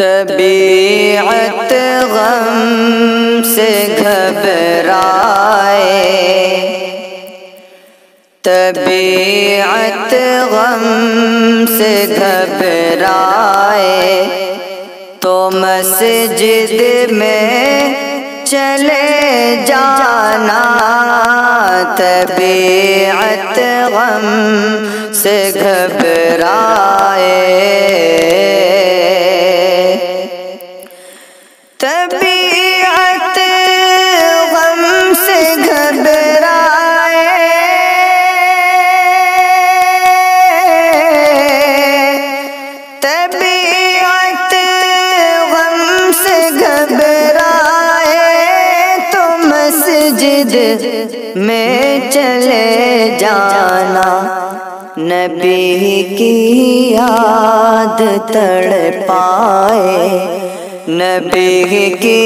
طبیعت غم سے گھبرائے، طبیعت غم سے گھبرائے تو مسجد میں چلے جانا، طبیعت غم سے گھبرائے، طبیعت غم سے گھبرائے، طبیعت غم سے گھبرائے تو مسجد میں چلے جانا، نبی کی یاد تڑپائے، نبی کی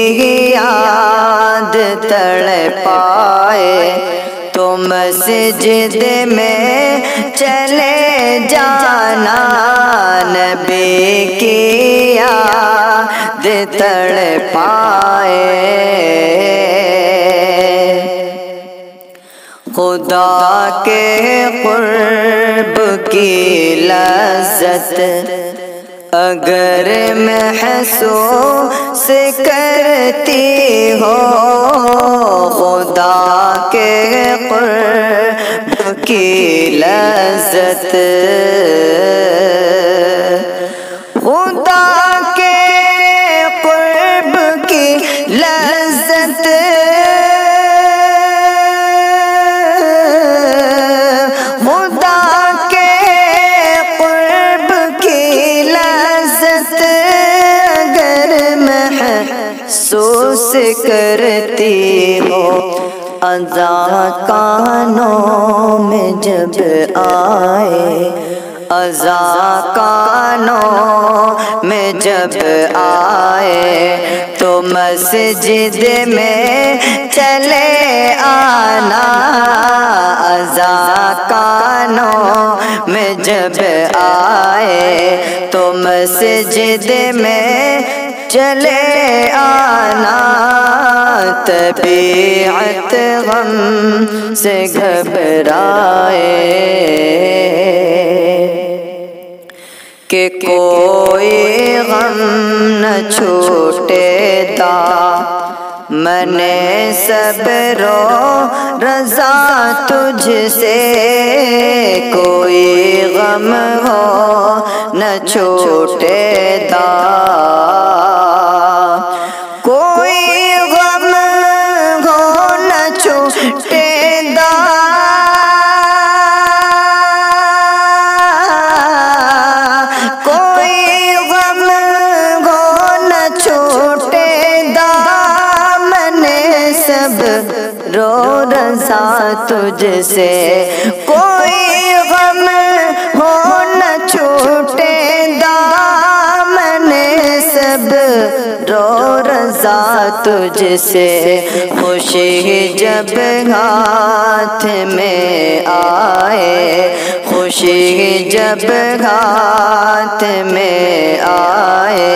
یاد تڑپائے تو مسجد میں چلے جانا، نبی کی یاد تڑپائے، خدا کے قرب کی لذت اگر محسوس کرتی ہو، خدا کے قرب کی لذت، خدا کے قرب کی لذت، خدا کے قرب کی لذت اگر محسوس کرتی ہو، اذان کانوں میں جب آئے، اذان کانوں میں جب آئے تو مسجد میں چلے آنا، اذان کانوں میں جب آئے تو مسجد میں چلے آنا، طبیعت غم سے گھبرائے کہ کوئی غم نہ چھوٹے دامن صبر و رضا تجھ سے، کوئی غم ہو نہ چھوٹے کوئی غم ہو نہ چھوٹے کوئی غم ہو نہ چھوٹے دامن صبر و رضا تجھ سے، کوئی غم ہو نہ چھوٹے دامن صبر و رضا تجھ سے، خوشی جب ہاتھ میں آئے، خوشی جب ہاتھ میں آئے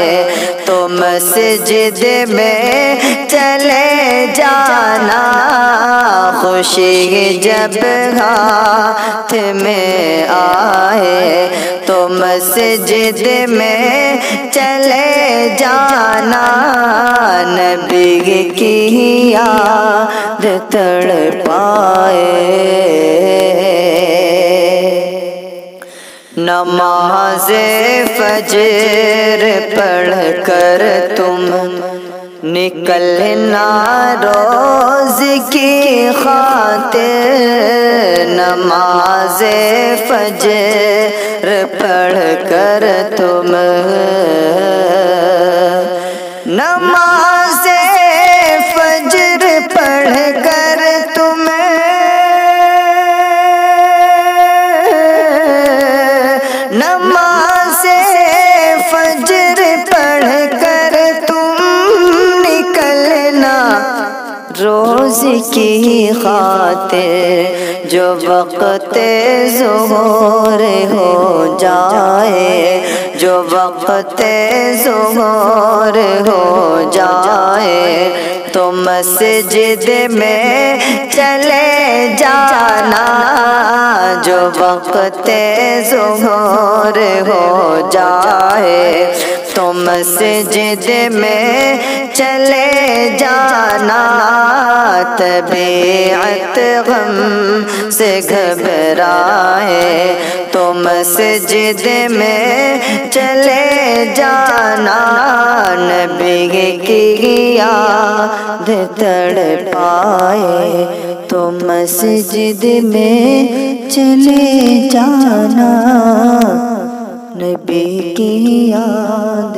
تو مسجد میں چلے جانا، خوشی جب ہاتھ میں آئے تو مسجد میں چلے جانا، نبی کی یاد تڑپائے، نماز فجر پڑھ کر تم نکلنا روز کی خاطر، نماز فجر پڑھ کر تم، نماز فجر پڑھ کر تم، نماز فجر پڑھ کر تم نکلنا روز کی خاطر، جو وقت ظہور ہو جائے، جو وقت ظہور زغور ہو جائے تو مسجد میں چلے جانا، جو وقت ظہور ہو جائے تو مسجد میں چلے جانا، طبیعت غم سے گھبرائے تو مسجد میں چلے جانا، نبی کی یاد تڑپائے تو مسجد میں چلے جانا، نبی کی یاد